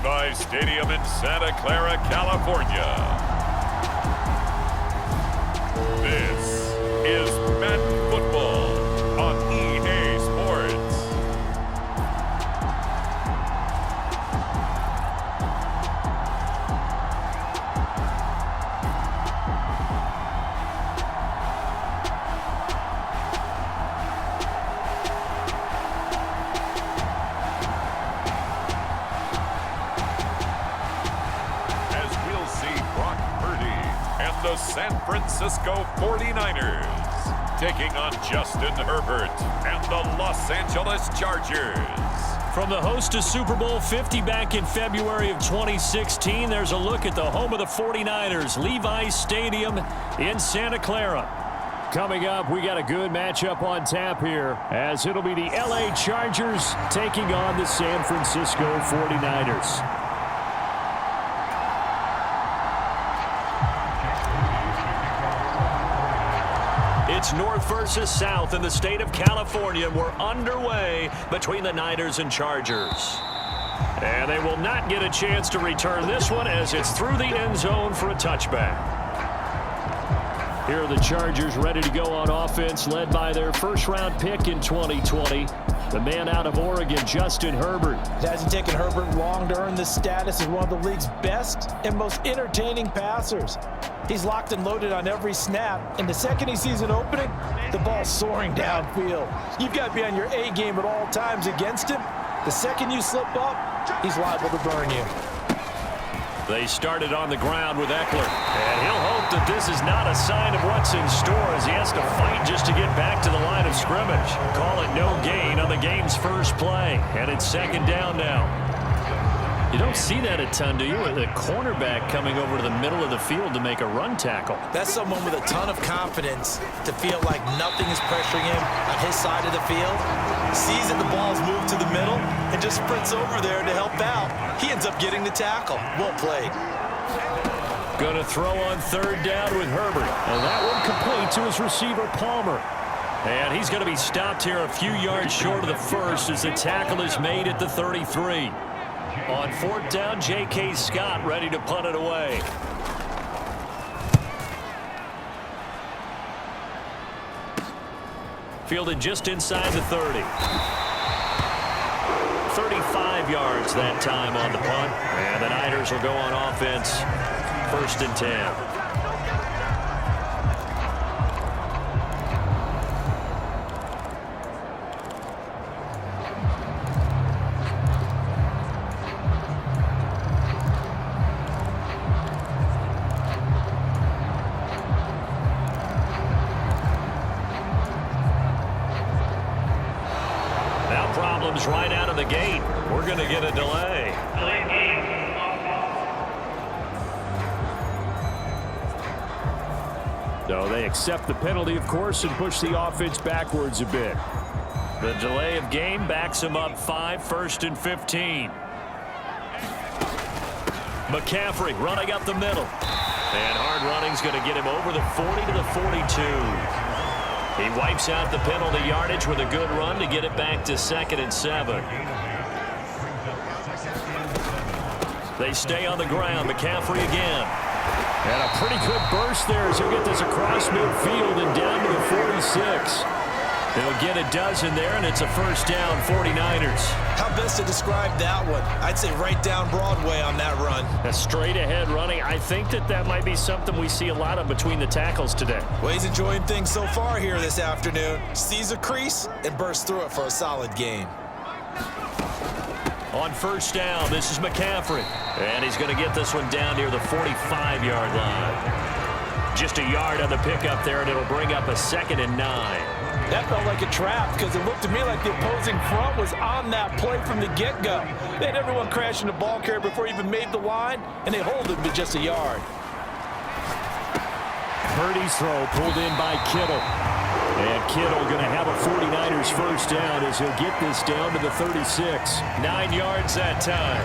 Levi Stadium in Santa Clara, California. This is Madden Football on EA Sports. The San Francisco 49ers taking on Justin Herbert and the Los Angeles Chargers. From the host to Super Bowl 50 back in February of 2016, there's a look at the home of the 49ers, Levi Stadium in Santa Clara. Coming up, we got a good matchup on tap here, as it'll be the LA Chargers taking on the San Francisco 49ers. It's North versus South in the state of California. We're underway between the Niners and Chargers. And they will not get a chance to return this one as it's through the end zone for a touchback. Here are the Chargers ready to go on offense, led by their first-round pick in 2020. The man out of Oregon, Justin Herbert. It hasn't taken Herbert long to earn this status as one of the league's best and most entertaining passers. He's locked and loaded on every snap, and the second he sees an opening, the ball's soaring downfield. You've got to be on your A game at all times against him. The second you slip up, he's liable to burn you. They started on the ground with Eckler, and he'll hope that this is not a sign of what's in store as he has to fight just to get back to the line of scrimmage. Call it no gain on the game's first play, and it's second down now. You don't see that a ton, do you? The cornerback coming over to the middle of the field to make a run tackle. That's someone with a ton of confidence to feel like nothing is pressuring him on his side of the field. Sees that the ball's moved to the middle and just sprints over there to help out. He ends up getting the tackle. Well played. Going to throw on third down with Herbert. And that one complete to his receiver, Palmer. And he's going to be stopped here a few yards short of the first as the tackle is made at the 33. On fourth down, J.K. Scott ready to punt it away. Fielded just inside the 30. 35 yards that time on the punt. And the Niners will go on offense. First and 10. Right out of the gate. We're going to get a delay. So they accept the penalty, of course, and push the offense backwards a bit. The delay of game backs him up 5, first and 15. McCaffrey running up the middle. And hard running's going to get him over the 40 to the 42. He wipes out the penalty yardage with a good run to get it back to 2nd and 7. They stay on the ground. McCaffrey again. And a pretty good burst there as he'll get this across midfield and down to the 46. They'll get a dozen there, and it's a first down, 49ers. How best to describe that one? I'd say right down Broadway on that run. A straight-ahead running. I think that might be something we see a lot of between the tackles today. Well, he's enjoying things so far here this afternoon. Sees a crease and bursts through it for a solid gain. On first down, this is McCaffrey. And he's going to get this one down near the 45-yard line. Just a yard on the pickup there, and it'll bring up a 2nd and 9. That felt like a trap because it looked to me like the opposing front was on that play from the get-go. They had everyone crashing the ball carrier before he even made the line, and they hold him to just a yard. Purdy's throw pulled in by Kittle. And Kittle going to have a 49ers first down as he'll get this down to the 36. 9 yards that time.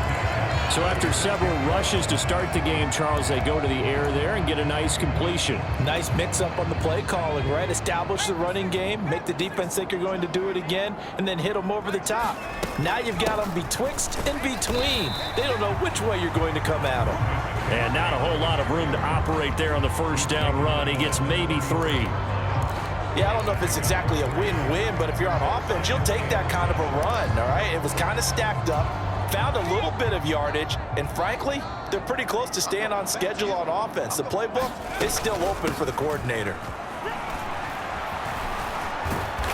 So after several rushes to start the game, Charles, they go to the air there and get a nice completion. Nice mix-up on the play calling, right? Establish the running game, make the defense think you're going to do it again, and then hit them over the top. Now you've got them betwixt and between. They don't know which way you're going to come at them. And not a whole lot of room to operate there on the first down run. He gets maybe 3. Yeah, I don't know if it's exactly a win-win, but if you're on offense, you'll take that kind of a run, all right? It was kind of stacked up. Found a little bit of yardage, and frankly, they're pretty close to staying on schedule on offense. The playbook is still open for the coordinator.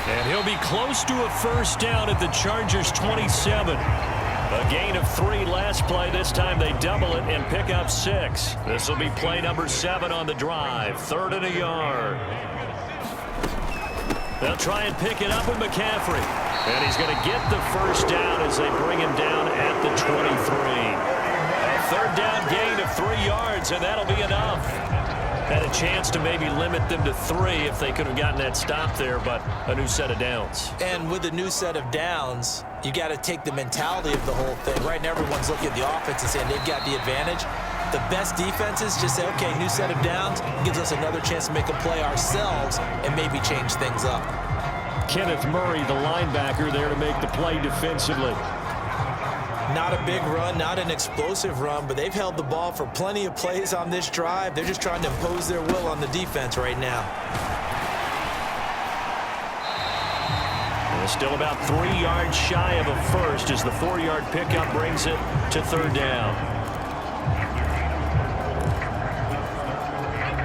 And he'll be close to a first down at the Chargers' 27. A gain of 3 last play. This time they double it and pick up 6. This will be play number 7 on the drive. 3rd and a yard. They'll try and pick it up with McCaffrey. And he's going to get the first down as they bring him down at the 23. A 3rd down gain of 3 yards, and that'll be enough. Had a chance to maybe limit them to 3 if they could have gotten that stop there, but a new set of downs. And with a new set of downs, you got to take the mentality of the whole thing. Right now, everyone's looking at the offense and saying they've got the advantage. The best defenses just say, okay, new set of downs gives us another chance to make a play ourselves and maybe change things up. Kenneth Murray, the linebacker, there to make the play defensively. Not a big run, not an explosive run, but they've held the ball for plenty of plays on this drive. They're just trying to impose their will on the defense right now. And still about 3 yards shy of a first as the 4-yard pickup brings it to 3rd down.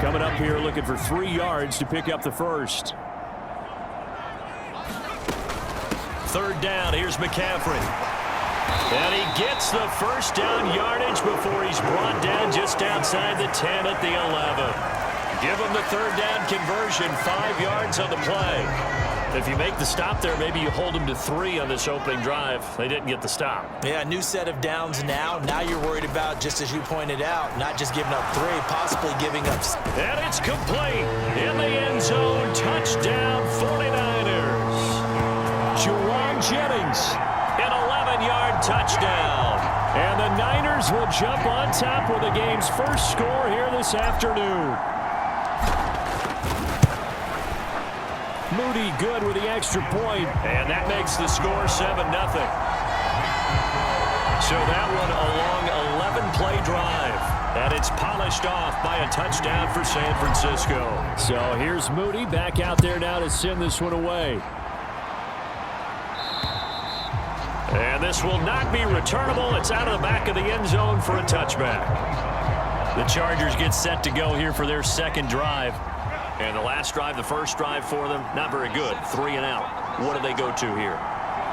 Coming up here looking for 3 yards to pick up the first. 3rd down, here's McCaffrey. And he gets the first down yardage before he's brought down just outside the 10 at the 11. Give him the 3rd down conversion, 5 yards on the play. If you make the stop there, maybe you hold him to 3 on this opening drive. They didn't get the stop. Yeah, new set of downs now. Now you're worried about, just as you pointed out, not just giving up 3, possibly giving up. And it's complete in the end zone. Touchdown 49ers. Juwan Jennings, an 11-yard touchdown. And the Niners will jump on top with the game's first score here this afternoon. Moody good with the extra point, and that makes the score 7-0. So that one a long 11-play drive, and it's polished off by a touchdown for San Francisco. So here's Moody back out there now to send this one away. And this will not be returnable. It's out of the back of the end zone for a touchback. The Chargers get set to go here for their second drive. And the last drive, the first drive for them, not very good. 3 and out. What do they go to here?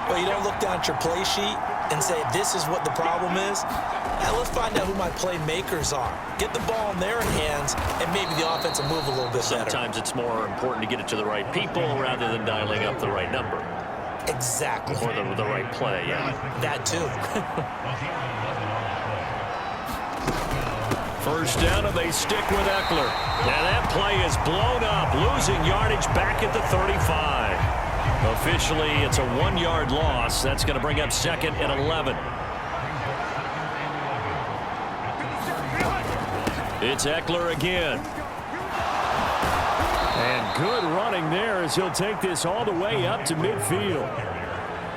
Well, you don't look down at your play sheet and say, this is what the problem is. Now let's find out who my playmakers are. Get the ball in their hands, and maybe the offense will move a little bit better. Sometimes it's more important to get it to the right people rather than dialing up the right number. Exactly. Or the right play, yeah. That too. First down, and they stick with Eckler. Now that play is blown up, losing yardage back at the 35. Officially, it's a 1-yard loss. That's going to bring up 2nd and 11. It's Eckler again. And good running there as he'll take this all the way up to midfield.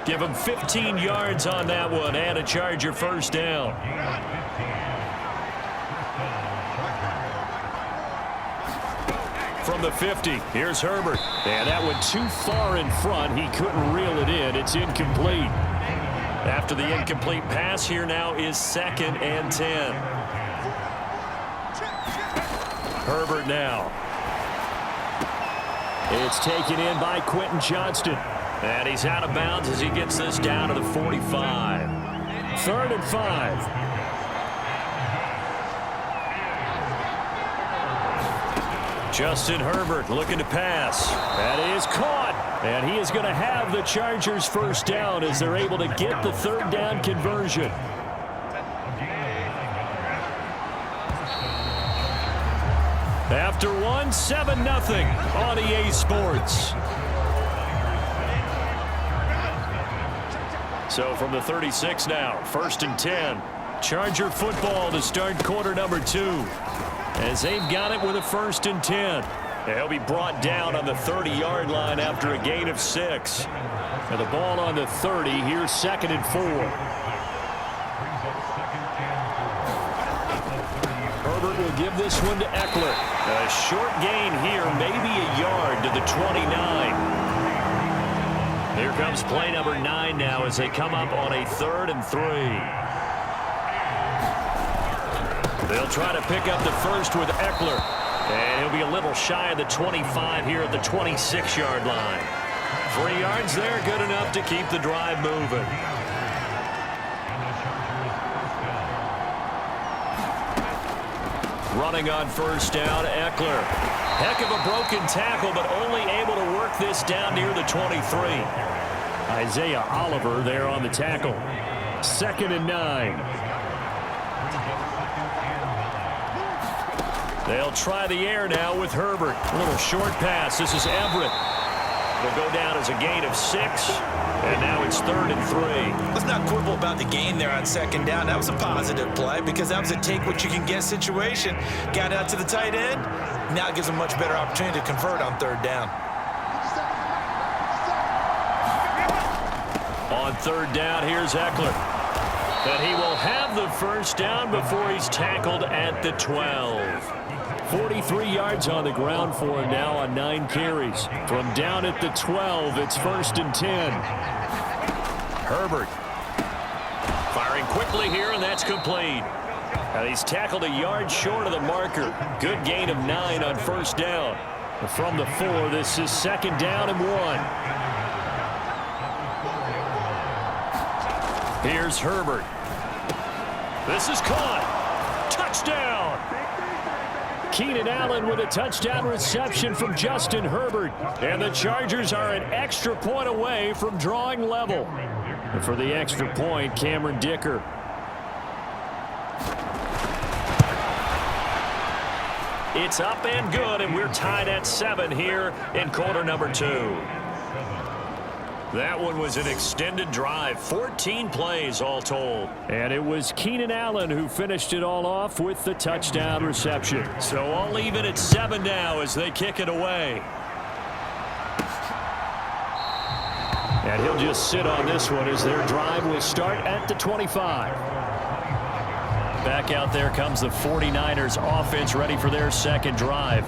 Give him 15 yards on that one and a Charger first down. From the 50, here's Herbert. And that went too far in front. He couldn't reel it in. It's incomplete. After the incomplete pass, here now is 2nd and 10. Herbert now. It's taken in by Quentin Johnston. And he's out of bounds as he gets this down to the 45. 3rd and 5. Justin Herbert looking to pass. That is caught. And he is going to have the Chargers first down as they're able to get the 3rd down conversion. After one, 7-0 on EA Sports. So from the 36 now, 1st and 10. Charger football to start quarter number 2. As they've got it with a 1st and 10. He'll be brought down on the 30-yard line after a gain of 6. And the ball on the 30. Here's 2nd and 4. Herbert will give this one to Eckler. A short gain here, maybe a yard to the 29. Here comes play number 9 now as they come up on a 3rd and 3. They'll try to pick up the first with Eckler. And he'll be a little shy of the 25 here at the 26-yard line. 3 yards there, good enough to keep the drive moving. Running on 1st down, Eckler. Heck of a broken tackle, but only able to work this down near the 23. Isaiah Oliver there on the tackle. 2nd and 9. They'll try the air now with Herbert. A little short pass. This is Everett. It'll go down as a gain of 6. And now it's 3rd and 3. Let's not quibble about the gain there on 2nd down. That was a positive play because that was a take-what-you-can-get situation. Got out to the tight end. Now it gives a much better opportunity to convert on 3rd down. On 3rd down, here's Eckler. And he will have the 1st down before he's tackled at the 12. 43 yards on the ground for him now on 9 carries. From down at the 12, it's 1st and 10. Herbert firing quickly here, and that's complete. Now he's tackled a yard short of the marker. Good gain of 9 on 1st down. From the 4, this is 2nd down and 1. Here's Herbert. This is caught. Touchdown. Keenan Allen with a touchdown reception from Justin Herbert. And the Chargers are an extra point away from drawing level. And for the extra point, Cameron Dicker. It's up and good, and we're tied at 7 here in quarter number 2. That one was an extended drive, 14 plays all told. And it was Keenan Allen who finished it all off with the touchdown reception. So I'll leave it at 7 now as they kick it away. And he'll just sit on this one as their drive will start at the 25. Back out there comes the 49ers offense ready for their 2nd drive.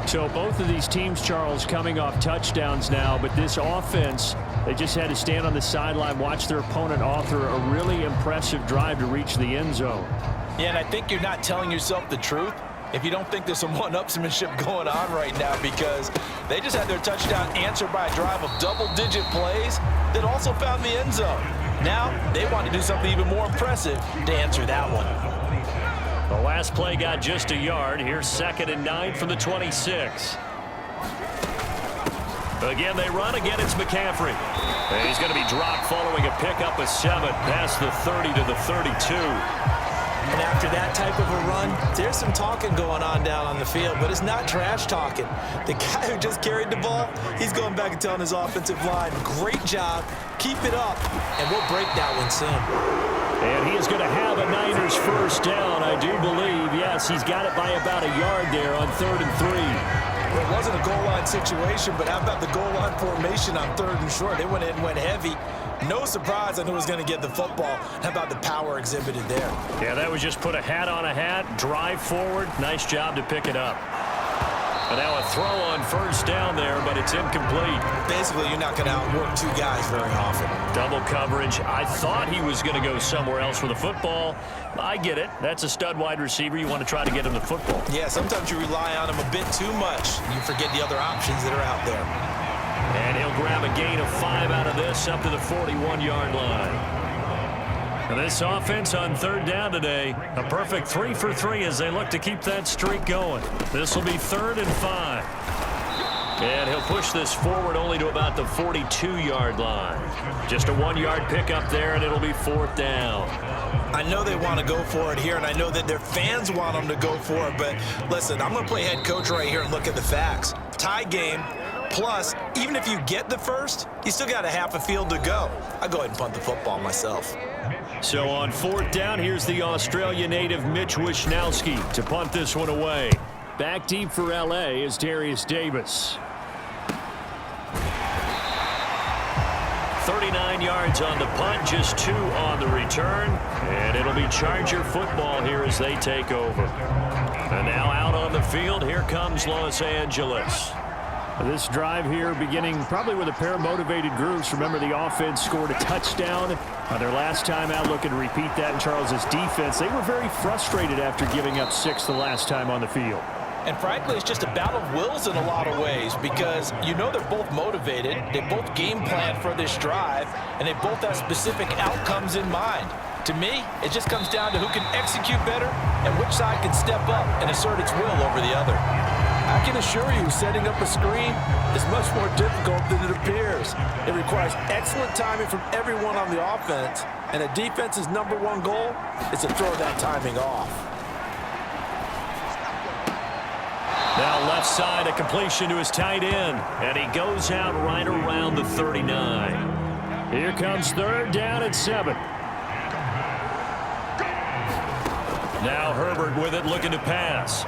So both of these teams, Charles, coming off touchdowns now, but this offense, they just had to stand on the sideline, watch their opponent author a really impressive drive to reach the end zone. Yeah, and I think you're not telling yourself the truth if you don't think there's some one-upsmanship going on right now, because they just had their touchdown answered by a drive of double-digit plays that also found the end zone. Now they want to do something even more impressive to answer that one. The last play got just a yard. Here's 2nd and 9 from the 26. Again, they run. Again, it's McCaffrey. And he's going to be dropped following a pickup of 7 past the 30 to the 32. And after that type of a run, there's some talking going on down on the field, but it's not trash talking. The guy who just carried the ball, he's going back and telling his offensive line, great job, keep it up, and we'll break that one soon. And he is going to have a Niners 1st down, I do believe. Yes, he's got it by about a yard there on 3rd and 3. Well, it wasn't a goal line situation, but how about the goal line formation on 3rd and short? They went in and went heavy. No surprise on who was going to get the football. How about the power exhibited there? Yeah, that was just put a hat on a hat, drive forward. Nice job to pick it up. And now a throw on 1st down there, but it's incomplete. Basically, you're not going to outwork 2 guys very often. Double coverage. I thought he was going to go somewhere else with the football. I get it. That's a stud wide receiver. You want to try to get him the football. Yeah, sometimes you rely on him a bit too much. You forget the other options that are out there. And he'll grab a gain of 5 out of this up to the 41-yard line. And this offense on 3rd down today, a perfect 3 for 3 as they look to keep that streak going. This will be 3rd and 5. And he'll push this forward only to about the 42-yard line. Just a 1-yard pickup there, and it'll be 4th down. I know they want to go for it here, and I know that their fans want them to go for it, but listen, I'm going to play head coach right here and look at the facts. Tie game. Plus, even if you get the first, you still got a half a field to go. I'll go ahead and punt the football myself. So on fourth down, here's the Australia native Mitch Wishnowsky to punt this one away. Back deep for L.A. is Darius Davis. 39 yards on the punt, just 2 on the return. And it'll be Charger football here as they take over. And now out on the field, here comes Los Angeles. This drive here beginning probably with a pair of motivated groups. Remember, the offense scored a touchdown on their last time out, looking to repeat that in Charles's defense. They were very frustrated after giving up 6 the last time on the field. And frankly, it's just a battle of wills in a lot of ways because you know they're both motivated, they both game plan for this drive, and they both have specific outcomes in mind. To me, it just comes down to who can execute better and which side can step up and assert its will over the other. I can assure you, setting up a screen is much more difficult than it appears. It requires excellent timing from everyone on the offense, and a defense's #1 goal is to throw that timing off. Now left side, a completion to his tight end, and he goes out right around the 39. Here comes third down and 7. Now Herbert with it, looking to pass.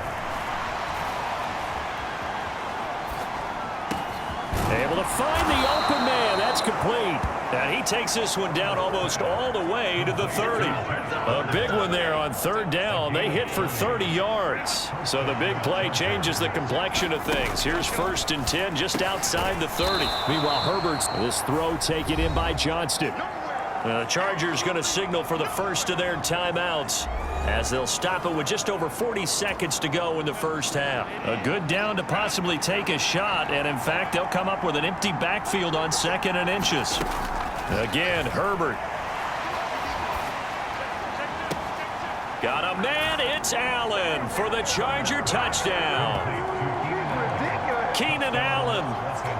Able to find the open man. That's complete. And he takes this one down almost all the way to the 30. A big one there on third down. They hit for 30 yards. So the big play changes the complexion of things. Here's 1st and 10 just outside the 30. Meanwhile, Herbert's this throw taken in by Johnston. The Chargers going to signal for the first of their timeouts as they'll stop it with just over 40 seconds to go in the first half. A good down to possibly take a shot, and in fact, they'll come up with an empty backfield on 2nd and inches. Again, Herbert. Got a man, it's Allen for the Charger touchdown. Keenan Allen,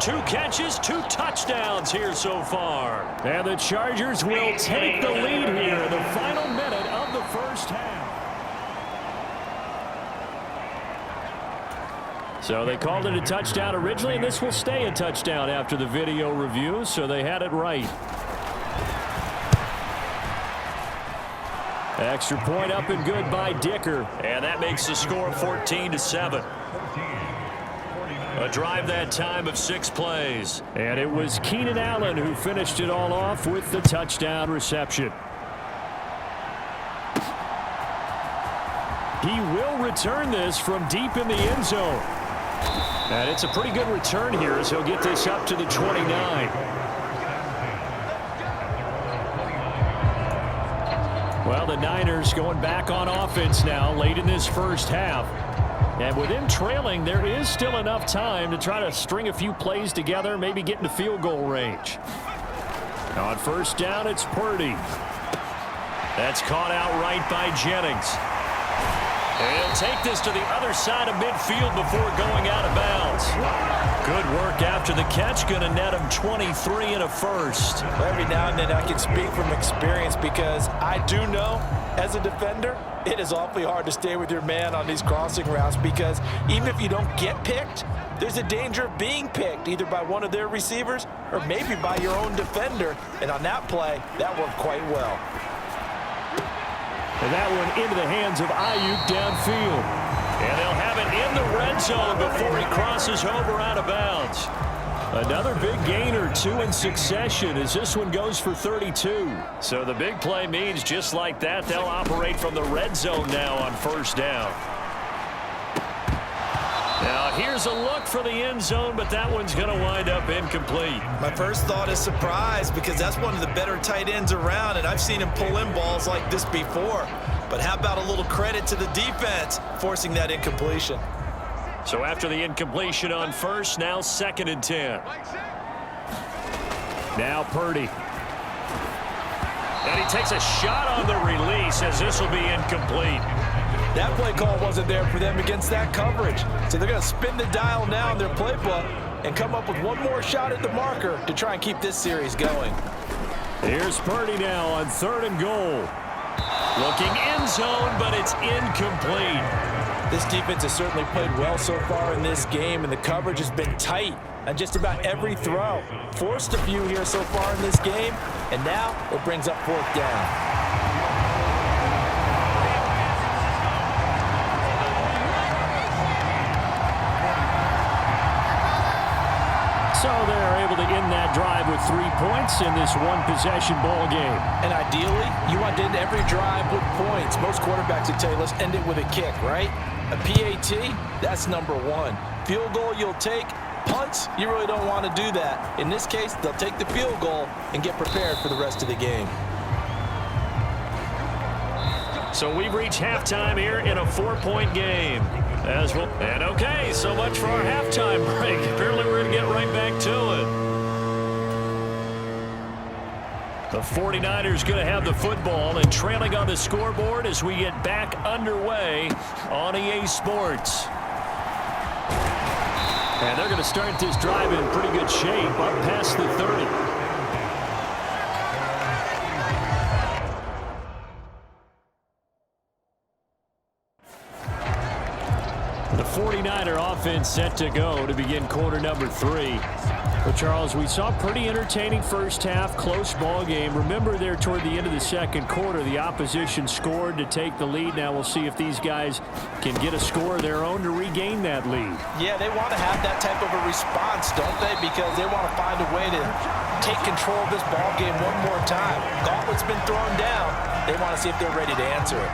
2 catches, 2 touchdowns here so far. And the Chargers will take the lead here in the final minute of the first half. So they called it a touchdown originally, and this will stay a touchdown after the video review, so they had it right. Extra point up and good by Dicker, and that makes the score 14-7. A drive that time of 6 plays. And it was Keenan Allen who finished it all off with the touchdown reception. He will return this from deep in the end zone. And it's a pretty good return here as he'll get this up to the 29. Well, the Niners going back on offense now late in this first half. And with them trailing, there is still enough time to try to string a few plays together, maybe get into field goal range. On first down, it's Purdy. That's caught out right by Jennings. And he'll take this to the other side of midfield before going out of bounds. Good work after the catch. Going to net him 23 and a first. Every now and then I can speak from experience because I do know, as a defender, it is awfully hard to stay with your man on these crossing routes because even if you don't get picked, there's a danger of being picked either by one of their receivers or maybe by your own defender. And on that play, that worked quite well. And that one into the hands of Ayuk downfield. And they'll have it in the red zone before he crosses over out of bounds. Another big gain or 2 in succession as this one goes for 32. So the big play means just like that, they'll operate from the red zone now on first down. Now here's a look for the end zone, but that one's going to wind up incomplete. My first thought is surprise because that's one of the better tight ends around, and I've seen him pull in balls like this before. But how about a little credit to the defense forcing that incompletion? So after the incompletion on first, now 2nd and 10. Now Purdy. And he takes a shot on the release as this will be incomplete. That play call wasn't there for them against that coverage. So they're going to spin the dial now in their playbook and come up with one more shot at the marker to try and keep this series going. Here's Purdy now on 3rd and goal. Looking end zone, but it's incomplete. This defense has certainly played well so far in this game, and the coverage has been tight on just about every throw. Forced a few here so far in this game, and now it brings up fourth down. So they're able to end that drive with 3 points in this one-possession ball game. And ideally, you want to end every drive with points. Most quarterbacks would tell you, let's end it with a kick, right? A PAT, that's number one. Field goal you'll take. Punts, you really don't want to do that. In this case, they'll take the field goal and get prepared for the rest of the game. So we've reached halftime here in a 4-point game. As well. And okay, so much for our halftime break. Apparently we're going to get right back to it. The 49ers going to have the football and trailing on the scoreboard as we get back underway on EA Sports. And they're going to start this drive in pretty good shape up past the 30. The 49er offense set to go to begin quarter number 3. But Charles, we saw pretty entertaining first half, close ball game. Remember there toward the end of the second quarter, the opposition scored to take the lead. Now we'll see if these guys can get a score of their own to regain that lead. Yeah, they want to have that type of a response, don't they? Because they want to find a way to take control of this ball game one more time. Gauntlet's been thrown down. They want to see if they're ready to answer it.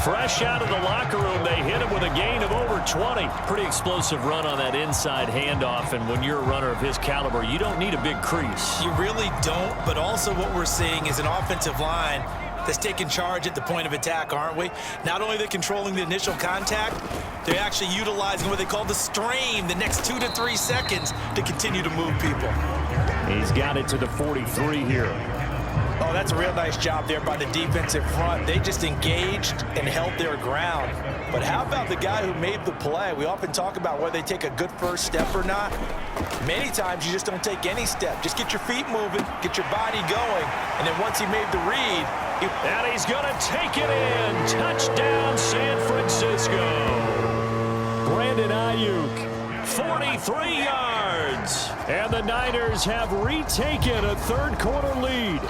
Fresh out of the locker room, they hit him with a gain of over 20. Pretty explosive run on that inside handoff, and when you're a runner of his caliber, you don't need a big crease. You really don't, but also what we're seeing is an offensive line that's taking charge at the point of attack, aren't we? Not only are they controlling the initial contact, they're actually utilizing what they call the strain, the next 2 to 3 seconds to continue to move people. He's got it to the 43 here. Oh, that's a real nice job there by the defensive front. They just engaged and held their ground. But how about the guy who made the play? We often talk about whether they take a good first step or not. Many times you just don't take any step. Just get your feet moving, get your body going, and then once he made the read, and he's going to take it in. Touchdown, San Francisco. Brandon Ayuk, 43 yards. And the Niners have retaken a third-quarter lead.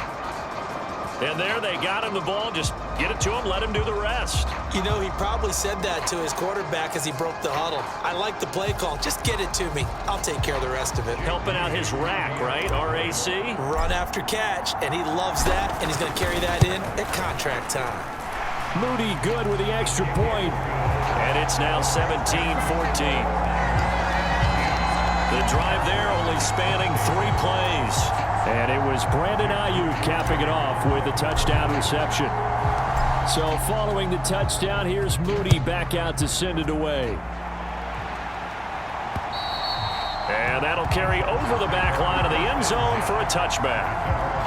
And there they got him the ball. Just get it to him, let him do the rest. You know, he probably said that to his quarterback as he broke the huddle. I like the play call. Just get it to me. I'll take care of the rest of it. Helping out his rack, right? RAC? Run after catch, and he loves that, and he's going to carry that in at contract time. Moody good with the extra point. And it's now 17-14. The drive there only spanning 3 plays. And it was Brandon Ayuk capping it off with a touchdown reception. So following the touchdown, here's Moody back out to send it away. And that'll carry over the back line of the end zone for a touchback.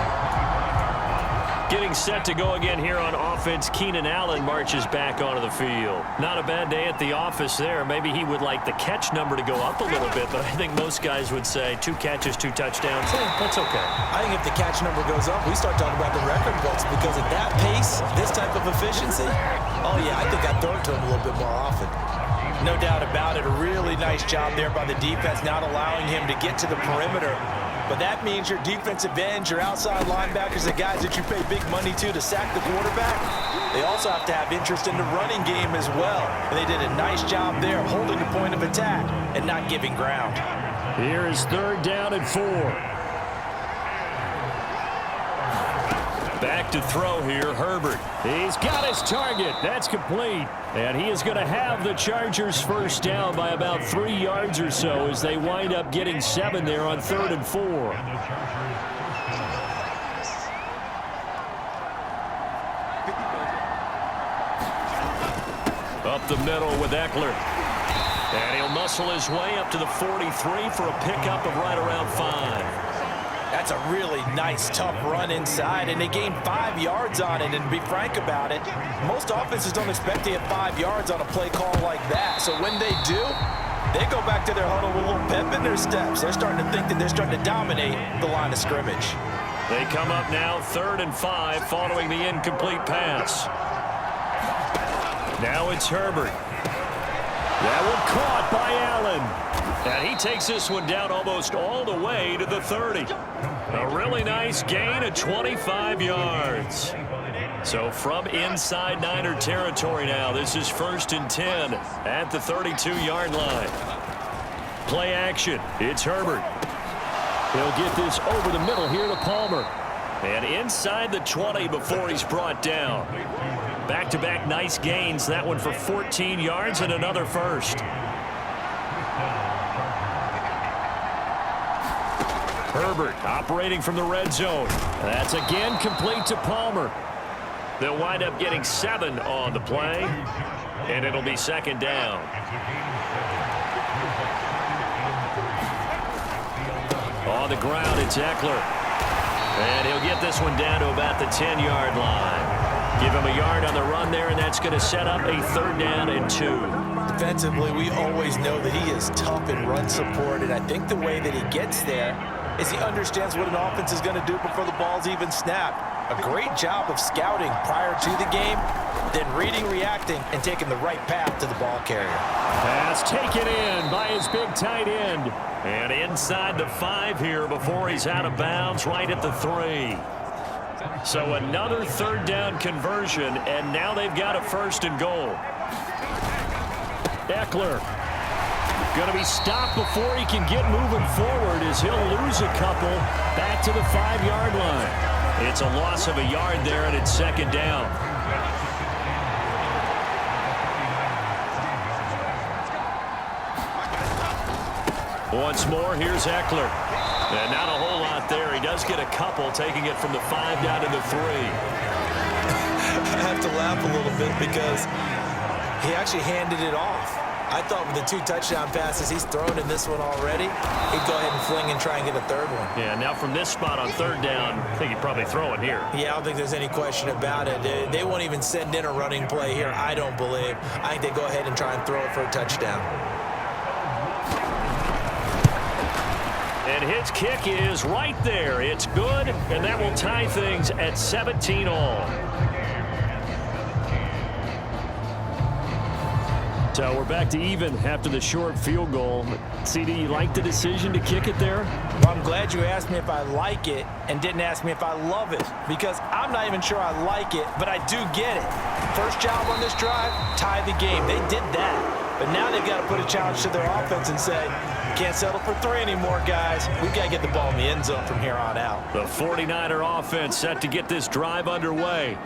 Getting set to go again here on offense, Keenan Allen marches back onto the field. Not a bad day at the office there. Maybe he would like the catch number to go up a little bit, but I think most guys would say 2 catches, 2 touchdowns. That's okay. I think if the catch number goes up, we start talking about the record books, because at that pace, this type of efficiency, oh yeah, I think I'd throw it to him a little bit more often. No doubt about it. A really nice job there by the defense, not allowing him to get to the perimeter. But that means your defensive ends, your outside linebackers, the guys that you pay big money to sack the quarterback, they also have to have interest in the running game as well. And they did a nice job there holding the point of attack and not giving ground. Here is 3rd down and 4. Back to throw here, Herbert. He's got his target. That's complete. And he is going to have the Chargers first down by about 3 yards or so as they wind up getting 7 there on 3rd and 4. Up the middle with Eckler. And he'll muscle his way up to the 43 for a pickup of right around 5. That's a really nice, tough run inside, and they gained 5 yards on it. And to be frank about it, most offenses don't expect to hit 5 yards on a play call like that. So when they do, they go back to their huddle with a little pep in their steps. They're starting to think that they're starting to dominate the line of scrimmage. They come up now 3rd and 5 following the incomplete pass. Now it's Herbert. That one caught by Allen. And he takes this one down almost all the way to the 30. A really nice gain of 25 yards. So from inside Niner territory now, this is 1st and 10 at the 32-yard line. Play action. It's Herbert. He'll get this over the middle here to Palmer. And inside the 20 before he's brought down. Back-to-back nice gains. That one for 14 yards and another first. Herbert operating from the red zone. That's again complete to Palmer. They'll wind up getting 7 on the play, and it'll be 2nd down. On the ground, it's Eckler. And he'll get this one down to about the 10-yard line. Give him a yard on the run there, and that's going to set up a 3rd down and 2. Defensively, we always know that he is tough in run support, and I think the way that he gets there is he understands what an offense is going to do before the ball's even snapped. A great job of scouting prior to the game, then reading, reacting, and taking the right path to the ball carrier. Pass taken in by his big tight end. And inside the 5 here before he's out of bounds right at the 3. So another 3rd down conversion, and now they've got a 1st and goal. Eckler going to be stopped before he can get moving forward as he'll lose a couple back to the 5-yard line. It's a loss of a yard there, and it's 2nd down. Once more, here's Eckler. And not a whole lot there. He does get a couple, taking it from the 5 down to the 3. I have to laugh a little bit because he actually handed it off. I thought with the 2 touchdown passes he's thrown in this one already, he'd go ahead and fling and try and get a 3rd one. Yeah, now from this spot on 3rd down, I think he'd probably throw it here. Yeah, I don't think there's any question about it. They won't even send in a running play here, I don't believe. I think they go ahead and try and throw it for a touchdown. And his kick is right there. It's good, and that will tie things at 17 all. So we're back to even after the short field goal. CD, you like the decision to kick it there? Well, I'm glad you asked me if I like it and didn't ask me if I love it, because I'm not even sure I like it, but I do get it. First job on this drive, tie the game. They did that. But now they've got to put a challenge to their offense and say, can't settle for 3 anymore, guys. We've got to get the ball in the end zone from here on out. The 49er offense set to get this drive underway.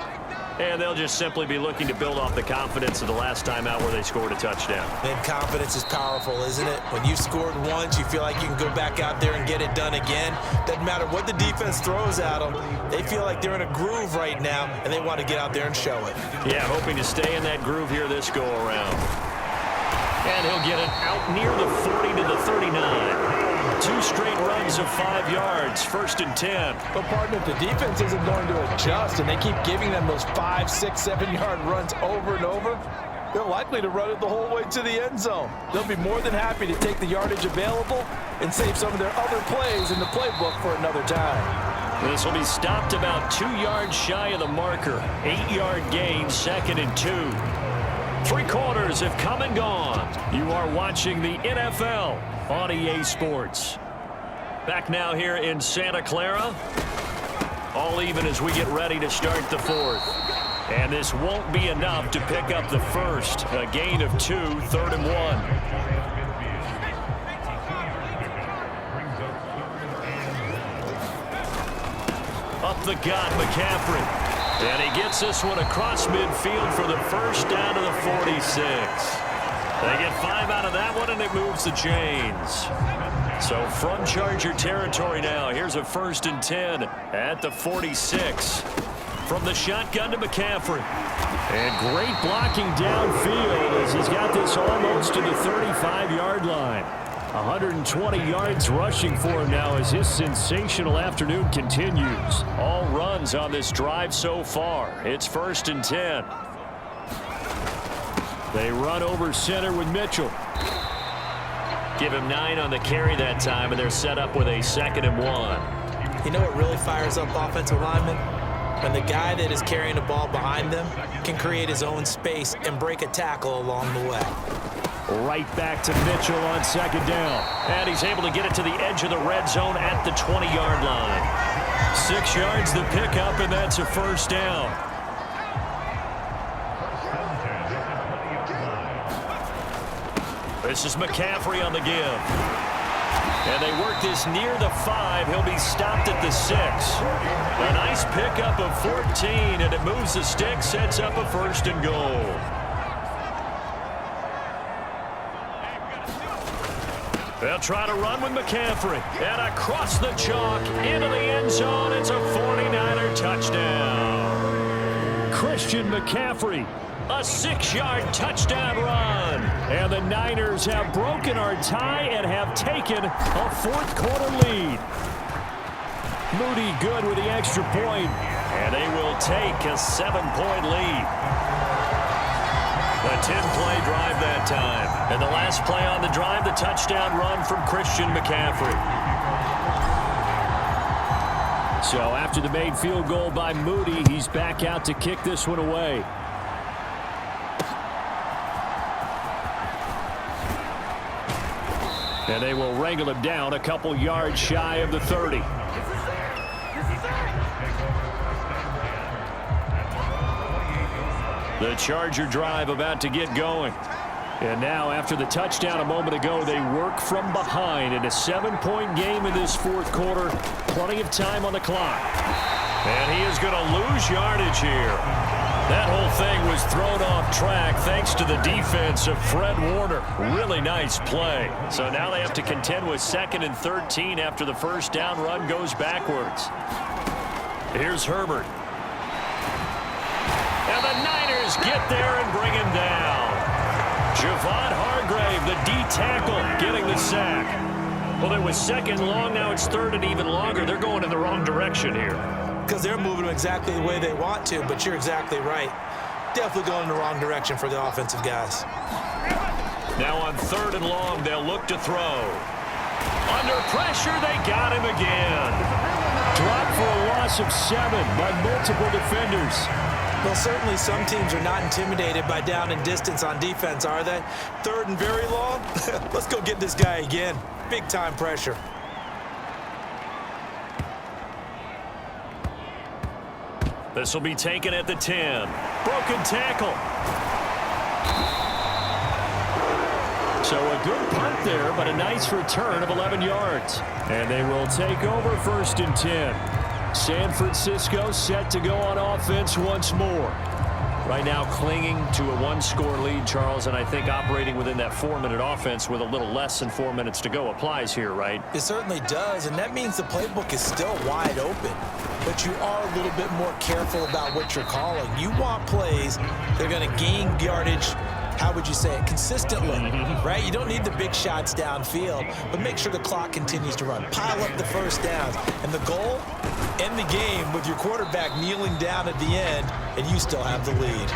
And they'll just simply be looking to build off the confidence of the last time out where they scored a touchdown. And confidence is powerful, isn't it? When you scored once, you feel like you can go back out there and get it done again. Doesn't matter what the defense throws at them. They feel like they're in a groove right now, and they want to get out there and show it. Yeah, hoping to stay in that groove here this go-around. And he'll get it out near the 40 to the 39. 2 straight runs of 5 yards, 1st and 10. But, partner, if the defense isn't going to adjust and they keep giving them those 5, 6, 7-yard runs over and over, they're likely to run it the whole way to the end zone. They'll be more than happy to take the yardage available and save some of their other plays in the playbook for another time. This will be stopped about 2 yards shy of the marker. 8-yard gain, 2nd and 2. 3 quarters have come and gone. You are watching the NFL on EA Sports. Back now here in Santa Clara. All even as we get ready to start the 4th. And this won't be enough to pick up the first. A gain of 2, 3rd and 1. Up the gut, McCaffrey. And he gets this one across midfield for the 1st down to the 46. They get 5 out of that one, and it moves the chains. So from Charger territory now, here's a 1st and 10 at the 46. From the shotgun to McCaffrey. And great blocking downfield as he's got this almost to the 35-yard line. 120 yards rushing for him now as his sensational afternoon continues. All runs on this drive so far. It's 1st and 10. They run over center with Mitchell. Give him 9 on the carry that time, and they're set up with a 2nd and 1. You know what really fires up offensive linemen? When the guy that is carrying the ball behind them can create his own space and break a tackle along the way. Right back to Mitchell on second down. And he's able to get it to the edge of the red zone at the 20-yard line. 6 yards the pickup, and that's a first down. This is McCaffrey on the give. And they work this near the 5. He'll be stopped at the 6. A nice pickup of 14, and it moves the stick, sets up a first and goal. They'll try to run with McCaffrey. And across the chalk, into the end zone. It's a 49er touchdown. Christian McCaffrey, a 6-yard touchdown run. And the Niners have broken our tie and have taken a fourth-quarter lead. Moody good with the extra point. And they will take a 7-point lead. A 10-play drive that time. And the last play on the drive, the touchdown run from Christian McCaffrey. So after the made field goal by Moody, he's back out to kick this one away. And they will wrangle him down a couple yards shy of the 30. The Charger drive about to get going. And now, after the touchdown a moment ago, they work from behind in a 7-point game in this fourth quarter. Plenty of time on the clock. And he is going to lose yardage here. That whole thing was thrown off track thanks to the defense of Fred Warner. Really nice play. So now they have to contend with 2nd and 13 after the first down run goes backwards. Here's Herbert. And the Niners get there and bring him down. Javon Hargrave, the D-tackle, getting the sack. Well, it was 2nd long. Now it's 3rd and even longer. They're going in the wrong direction here. Because they're moving them exactly the way they want to, but you're exactly right. Definitely going in the wrong direction for the offensive guys. Now on 3rd and long, they'll look to throw. Under pressure, they got him again. Dropped for a loss of 7 by multiple defenders. Well, certainly some teams are not intimidated by down and distance on defense, are they? 3rd and very long? Let's go get this guy again. Big time pressure. This will be taken at the 10. Broken tackle. So a good punt there, but a nice return of 11 yards. And they will take over 1st and 10. San Francisco set to go on offense once more. Right now clinging to a 1-score lead, Charles, and I think operating within that 4-minute offense with a little less than 4 minutes to go applies here, right? It certainly does, and that means the playbook is still wide open. But you are a little bit more careful about what you're calling. You want plays that are going to gain yardage, how would you say it, consistently, right? You don't need the big shots downfield, but make sure the clock continues to run. Pile up the first downs. And the goal, end the game with your quarterback kneeling down at the end, and you still have the lead.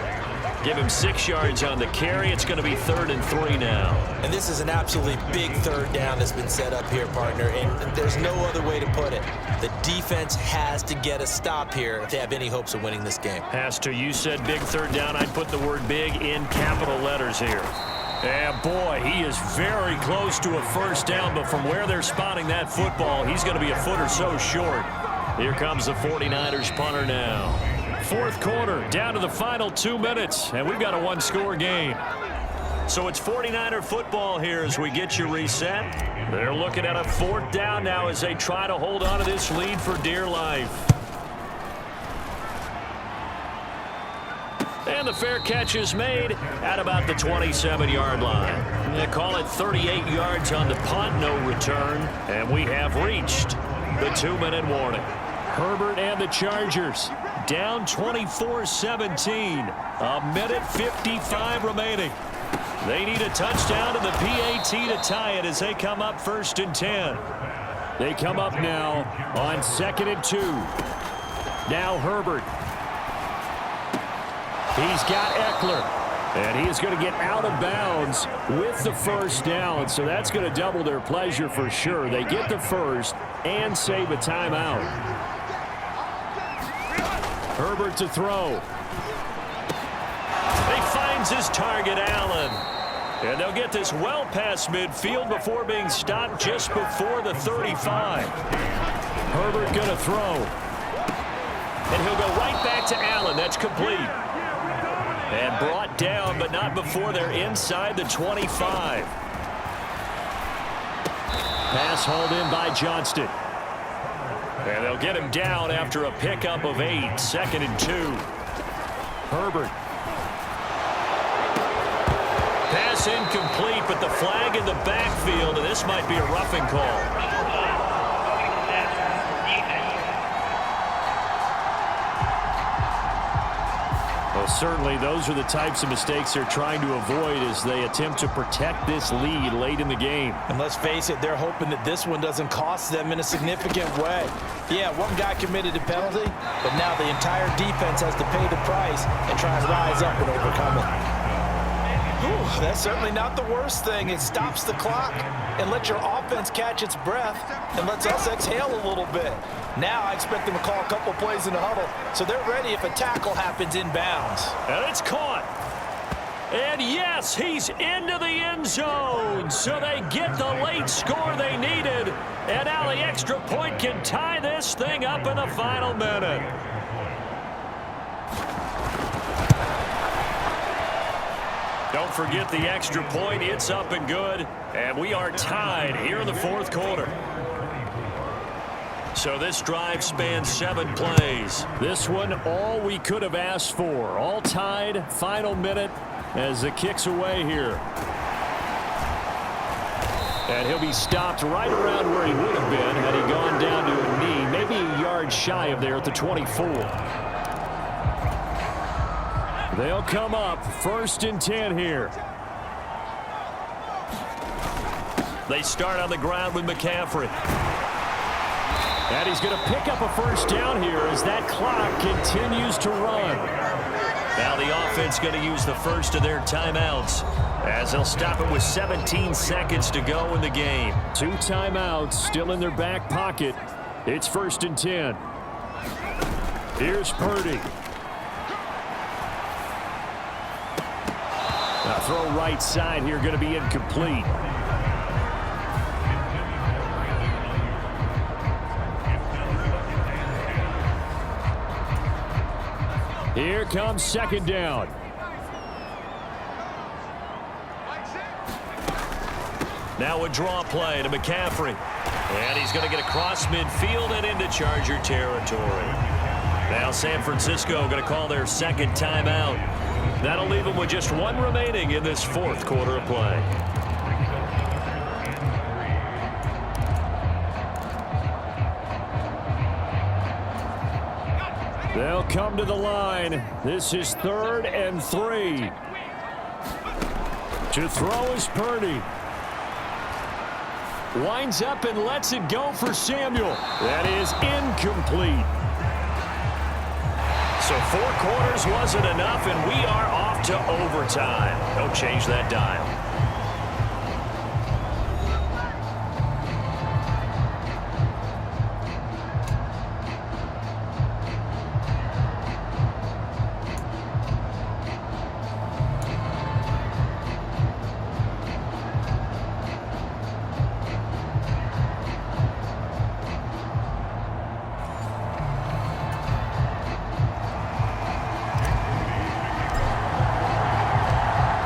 Give him 6 yards on the carry. It's going to be 3rd and 3 now. And this is an absolutely big 3rd down that's been set up here, partner, and there's no other way to put it. The defense has to get a stop here if they have any hopes of winning this game. Pastor, you said big 3rd down. I'd put the word big in capital letters here. And boy, he is very close to a first down, but from where they're spotting that football, he's going to be a foot or so short. Here comes the 49ers punter now. Fourth quarter, down to the final 2 minutes, and we've got a 1-score game. So it's 49er football here as we get you reset. They're looking at a 4th down now as they try to hold on to this lead for dear life. And the fair catch is made at about the 27-yard line. They call it 38 yards on the punt, no return, and we have reached the 2-minute warning. Herbert and the Chargers down 24-17. A minute 55 remaining. They need a touchdown to the PAT to tie it as they come up 1st and 10. They come up now on 2nd and 2. Now Herbert. He's got Eckler. And he is going to get out of bounds with the first down. So that's going to double their pleasure for sure. They get the first and save a timeout. Herbert to throw. He finds his target, Allen. And they'll get this well past midfield before being stopped just before the 35. Herbert going to throw. And he'll go right back to Allen. That's complete. And brought down, but not before they're inside the 25. Pass hauled in by Johnston. And they'll get him down after a pickup of 8. 2nd and 2. Herbert. Pass incomplete, but the flag in the backfield, and this might be a roughing call. Well, certainly those are the types of mistakes they're trying to avoid as they attempt to protect this lead late in the game. And let's face it, they're hoping that this one doesn't cost them in a significant way. Yeah, one guy committed a penalty, but now the entire defense has to pay the price and try and rise up and overcome it. Whew, that's certainly not the worst thing. It stops the clock and lets your offense catch its breath and lets us exhale a little bit. Now I expect them to call a couple plays in the huddle so they're ready if a tackle happens inbounds. And it's caught. And yes, he's into the end zone. So they get the late score they needed. And now the extra point can tie this thing up in the final minute. Don't forget the extra point. It's up and good. And we are tied here in the 4th quarter. So this drive spans 7 plays. This one, all we could have asked for. All tied, final minute as the kick's away here. And he'll be stopped right around where he would have been had he gone down to a knee, maybe a yard shy of there at the 24. They'll come up 1st and 10 here. They start on the ground with McCaffrey. And he's going to pick up a 1st down here as that clock continues to run. Now the offense going to use the first of their timeouts as they'll stop it with 17 seconds to go in the game. 2 timeouts still in their back pocket. It's 1st and 10. Here's Purdy. Now throw right side here going to be incomplete. Here comes 2nd down. Now a draw play to McCaffrey. And he's going to get across midfield and into Charger territory. Now San Francisco going to call their 2nd timeout. That'll leave them with just 1 remaining in this 4th quarter of play. They'll come to the line. This is 3rd and 3. To throw is Purdy. Winds up and lets it go for Samuel. That is incomplete. So 4 quarters wasn't enough, and we are off to overtime. Don't change that dial.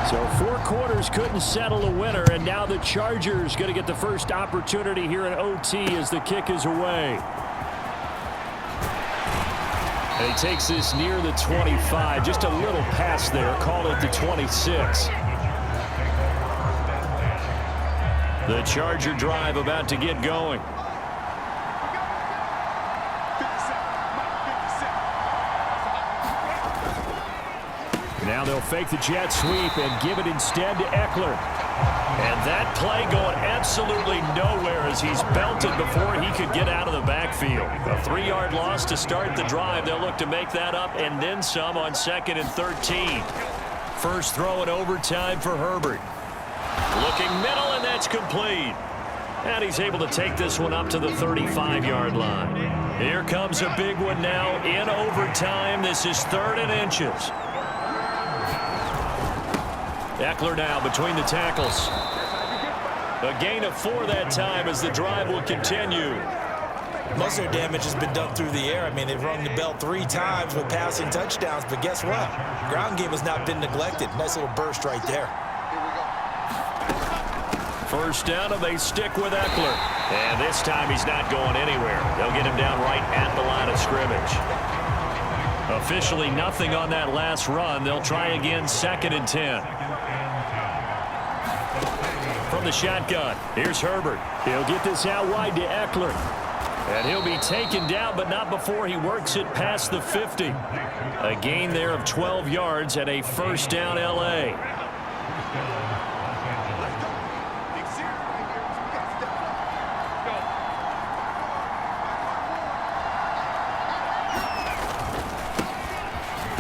So 4 quarters couldn't settle a winner, and now the Chargers going to get the first opportunity here in OT as the kick is away. And he takes this near the 25, just a little pass there, call it the 26. The Charger drive about to get going. Now they'll fake the jet sweep and give it instead to Eckler. And that play going absolutely nowhere as he's belted before he could get out of the backfield. A 3-yard loss to start the drive. They'll look to make that up and then some on 2nd and 13. First throw in overtime for Herbert. Looking middle, and that's complete. And he's able to take this one up to the 35-yard line. Here comes a big one now in overtime. This is 3rd and inches. Eckler now between the tackles. A gain of 4 that time as the drive will continue. Most of their damage has been done through the air. I mean, they've rung the bell 3 times with passing touchdowns, but guess what? Ground game has not been neglected. Nice little burst right there. First down, and they stick with Eckler. And this time he's not going anywhere. They'll get him down right at the line of scrimmage. Officially nothing on that last run. They'll try again, 2nd and 10. From the shotgun, here's Herbert. He'll get this out wide to Eckler. And he'll be taken down, but not before he works it past the 50. A gain there of 12 yards and a first down L.A.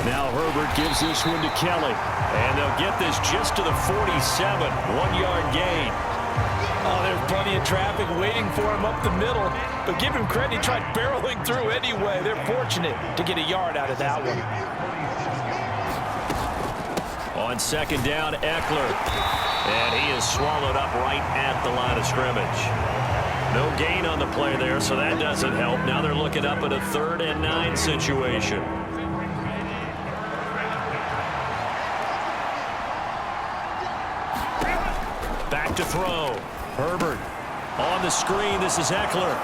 Now Herbert gives this one to Kelly. And they'll get this just to the 47. 1-yard gain. Oh, there's plenty of traffic waiting for him up the middle. But give him credit, he tried barreling through anyway. They're fortunate to get a yard out of that one. On 2nd down, Eckler. And he is swallowed up right at the line of scrimmage. No gain on the play there, so that doesn't help. Now they're looking up at a 3rd and 9 situation. Back to throw. Herbert on the screen. This is Eckler.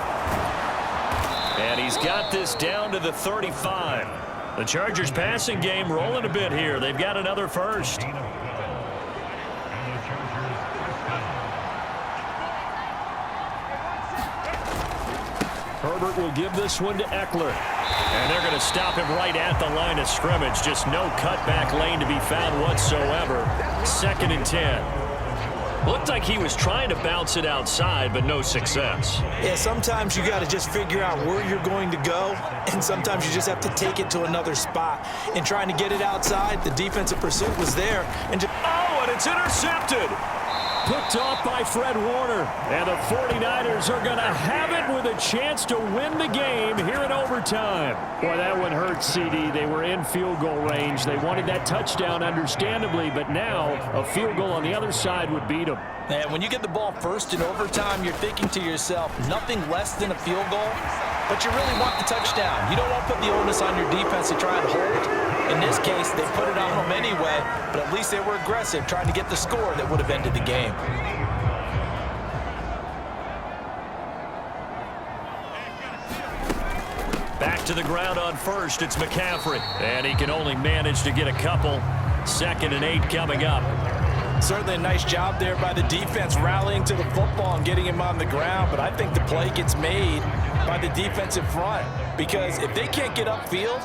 And he's got this down to the 35. The Chargers passing game rolling a bit here. They've got another first. Herbert will give this one to Eckler. And they're going to stop him right at the line of scrimmage. Just no cutback lane to be found whatsoever. 2nd and 10. Looked like he was trying to bounce it outside, but no success. Yeah, sometimes you got to just figure out where you're going to go, and sometimes you just have to take it to another spot. And trying to get it outside, the defensive pursuit was there. And and it's intercepted. Picked off by Fred Warner. And the 49ers are going to have it with a chance to win the game here in overtime. Boy, that one hurt, CD. They were in field goal range. They wanted that touchdown, understandably, but now a field goal on the other side would beat them. And when you get the ball first in overtime, you're thinking to yourself, nothing less than a field goal, but you really want the touchdown. You don't want to put the onus on your defense to try and hold. In this case, they put it on them anyway, but at least they were aggressive, trying to get the score that would have ended the game. Back to the ground on first, it's McCaffrey. And he can only manage to get a couple. 2nd and 8 coming up. Certainly a nice job there by the defense rallying to the football and getting him on the ground, but I think the play gets made by the defensive front because if they can't get upfield,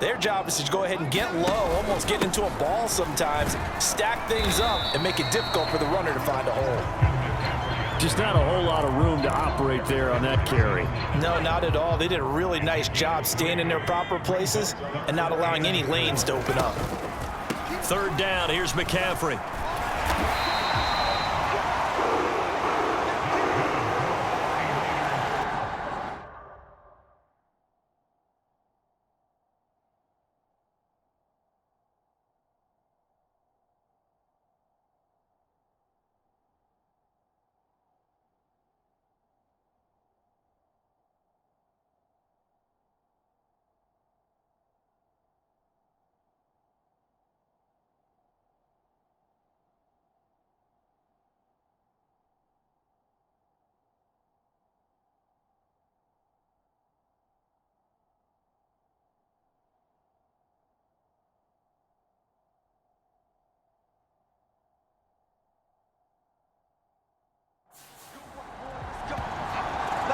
their job is to go ahead and get low, almost get into a ball sometimes, stack things up, and make it difficult for the runner to find a hole. Just not a whole lot of room to operate there on that carry. No, not at all. They did a really nice job staying in their proper places and not allowing any lanes to open up. 3rd down, here's McCaffrey.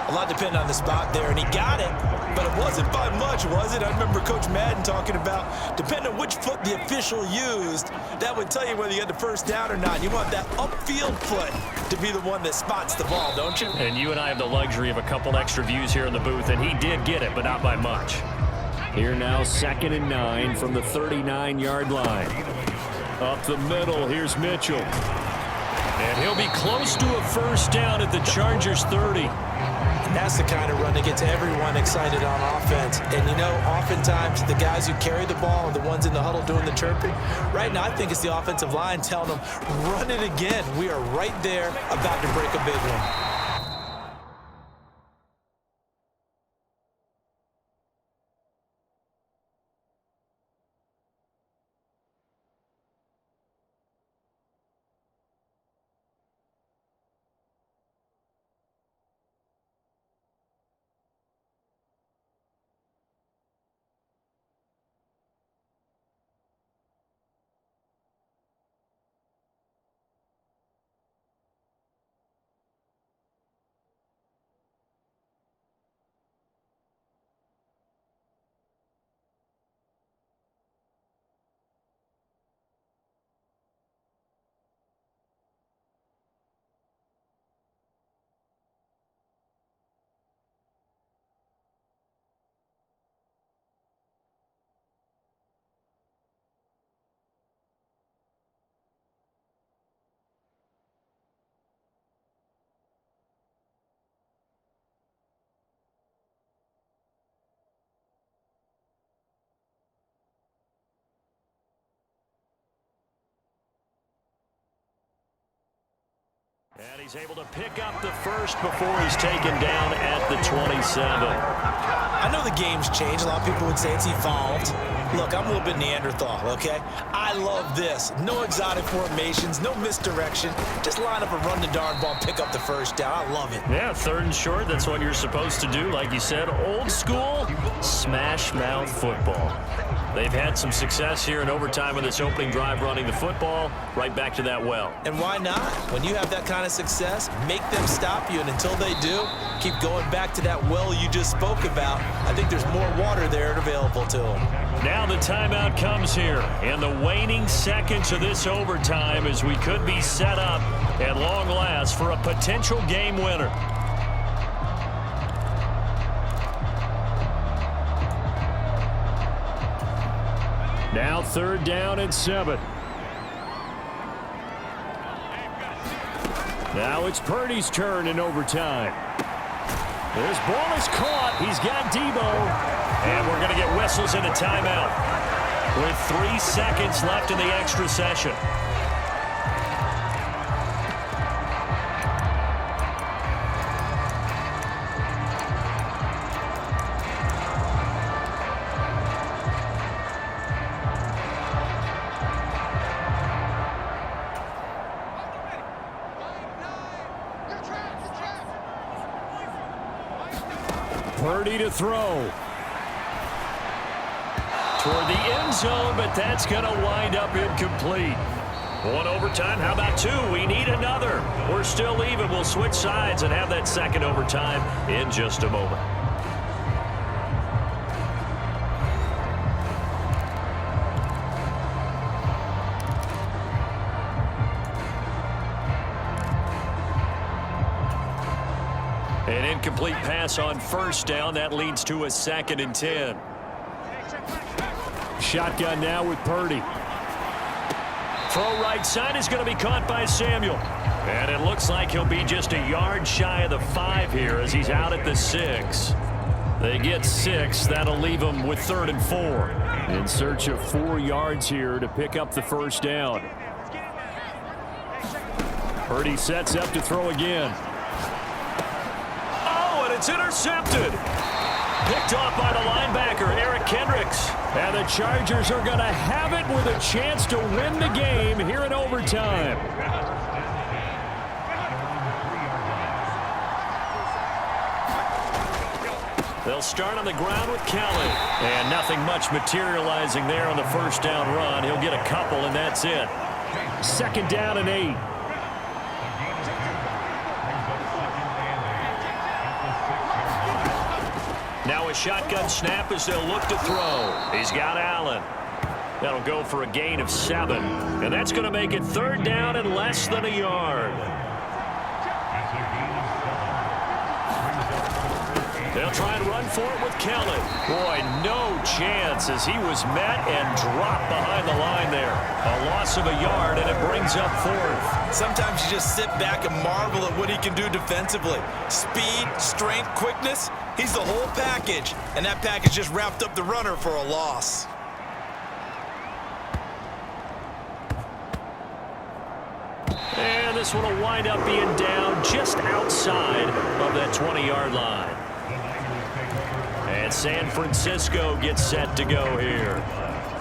A lot depended on the spot there, and he got it, but it wasn't by much, was it? I remember Coach Madden talking about, depending on which foot the official used, that would tell you whether you had the first down or not. You want that upfield foot to be the one that spots the ball, don't you? And you and I have the luxury of a couple extra views here in the booth, and he did get it, but not by much. Here now, 2nd and 9 from the 39-yard line. Up the middle, here's Mitchell. And he'll be close to a first down at the Chargers 30. And that's the kind of run that gets everyone excited on offense. And, you know, oftentimes the guys who carry the ball are the ones in the huddle doing the chirping. Right now, I think it's the offensive line telling them, run it again. We are right there about to break a big one. And he's able to pick up the first before he's taken down at the 27. I know the game's changed. A lot of people would say it's evolved. Look, I'm a little bit Neanderthal, okay? I love this. No exotic formations, no misdirection. Just line up and run the darn ball, pick up the first down. I love it. Yeah, 3rd and short, that's what you're supposed to do. Like you said, old school, smash mouth football. They've had some success here in overtime in this opening drive running the football. Right back to that well. And why not? When you have that kind of success, make them stop you. And until they do, keep going back to that well you just spoke about. I think there's more water there available to them. Now the timeout comes here. And the waning seconds of this overtime as we could be set up at long last for a potential game winner. Now 3rd down and 7. Now it's Purdy's turn in overtime. This ball is caught. He's got Debo. And we're going to get whistles and a timeout with 3 seconds left in the extra session. Purdy to throw. Toward the end zone, but that's going to wind up incomplete. 1 overtime. How about 2? We need another. We're still even. We'll switch sides and have that second overtime in just a moment. An incomplete pass on 1st down. That leads to a 2nd and 10. Shotgun now with Purdy. Throw right side is going to be caught by Samuel. And it looks like he'll be just a yard shy of the 5 here as he's out at the 6. They get 6. That'll leave them with 3rd and 4. In search of 4 yards here to pick up the 1st down. Purdy sets up to throw again. It's intercepted. Picked off by the linebacker, Eric Kendricks. And the Chargers are going to have it with a chance to win the game here in overtime. They'll start on the ground with Kelly. And nothing much materializing there on the 1st down run. He'll get a couple, and that's it. 2nd down and 8. Now a shotgun snap as they'll look to throw. He's got Allen. That'll go for a gain of 7. And that's going to make it 3rd down and less than a yard. They'll try and run for it with Kelly. Boy, no chance as he was met and dropped behind the line there. A loss of a yard, and it brings up 4th. Sometimes you just sit back and marvel at what he can do defensively. Speed, strength, quickness, he's the whole package. And that package just wrapped up the runner for a loss. And this one will wind up being down just outside of that 20-yard line. And San Francisco gets set to go here.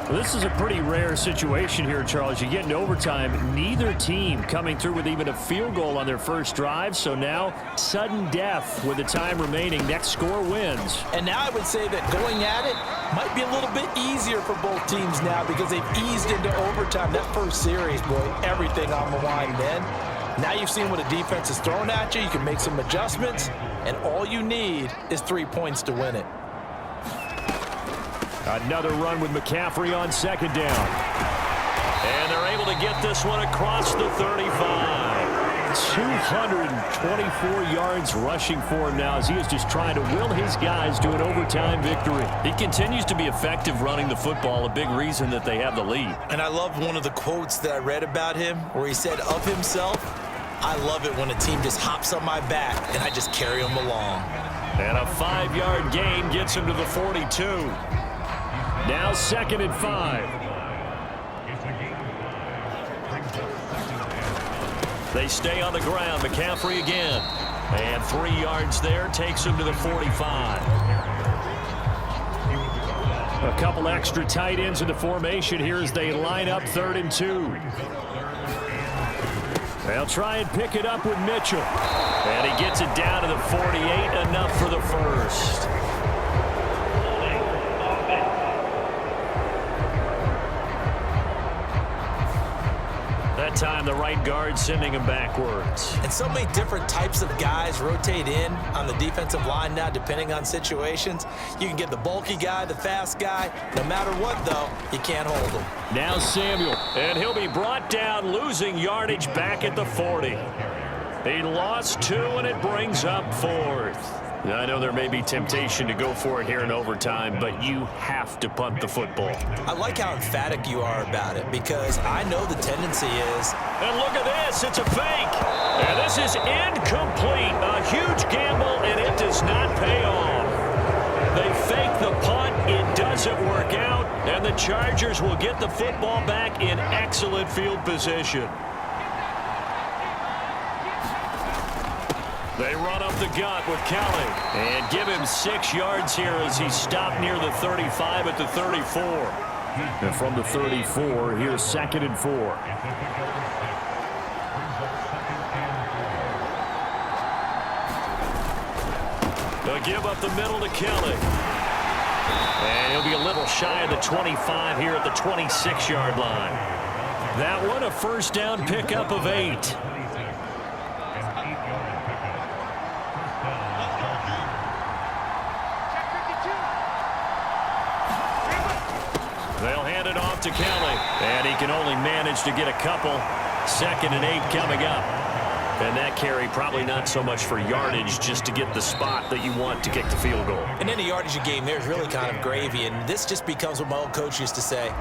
Well, this is a pretty rare situation here, Charles. You get in overtime, neither team coming through with even a field goal on their first drive. So now, sudden death with the time remaining. Next score wins. And now I would say that going at it might be a little bit easier for both teams now because they've eased into overtime. That first series, boy, everything on the line then. Now you've seen what a defense is throwing at you. You can make some adjustments, and all you need is 3 points to win it. Another run with McCaffrey on second down. And they're able to get this one across the 35. 224 yards rushing for him now as he is just trying to will his guys to an overtime victory. He continues to be effective running the football, a big reason that they have the lead. And I love one of the quotes that I read about him where he said of himself, "I love it when a team just hops on my back and I just carry them along." And a 5-yard gain gets him to the 42. Now 2nd and 5. They stay on the ground. McCaffrey again. And 3 yards there takes him to the 45. A couple extra tight ends in the formation here as they line up 3rd and 2. They'll try and pick it up with Mitchell. And he gets it down to the 48, enough for the first. That time the right guard sending him backwards. And so many different types of guys rotate in on the defensive line now depending on situations. You can get the bulky guy, the fast guy. No matter what, though, you can't hold him. Now Samuel, and he'll be brought down, losing yardage back at the 40. He lost 2, and it brings up 4th. I know there may be temptation to go for it here in overtime, but you have to punt the football. I like how emphatic you are about it because I know the tendency is. And look at this, it's a fake. And this is incomplete. A huge gamble, and it does not pay off. They fake the punt, it doesn't work out, and the Chargers will get the football back in excellent field position. They run up the gut with Kelly and give him 6 yards here as he stopped near the 35 at the 34. And from the 34, here's 2nd and 4. They'll give up the middle to Kelly. And he'll be a little shy of the 25 here at the 26-yard line. That one a first down pickup of 8. They'll hand it off to Kelly. And he can only manage to get a couple. 2nd and 8 coming up. And that carry probably not so much for yardage, just to get the spot that you want to kick the field goal. And any yardage you gain there is really kind of gravy. And this just becomes what my old coach used to say.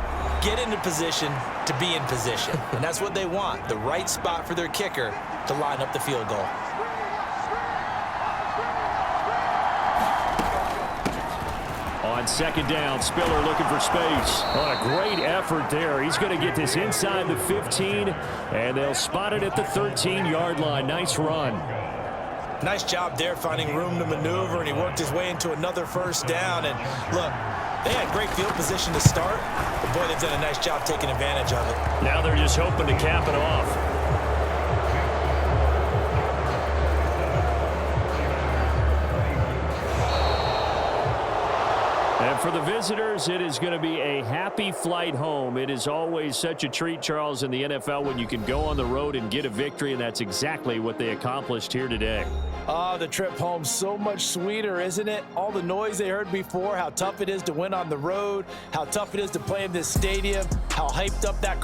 Get into position to be in position. And that's what they want. The right spot for their kicker to line up the field goal. On 2nd down, Spiller looking for space. On a great effort there. He's going to get this inside the 15, and they'll spot it at the 13-yard line. Nice run. Nice job there finding room to maneuver, and he worked his way into another first down. And look, they had great field position to start, but boy, they've done a nice job taking advantage of it. Now they're just hoping to cap it off. And for the visitors, it is going to be a happy flight home. It is always such a treat, Charles, in the NFL when you can go on the road and get a victory, and that's exactly what they accomplished here today. Oh, the trip home so much sweeter, isn't it? All the noise they heard before, how tough it is to win on the road, how tough it is to play in this stadium, how hyped up that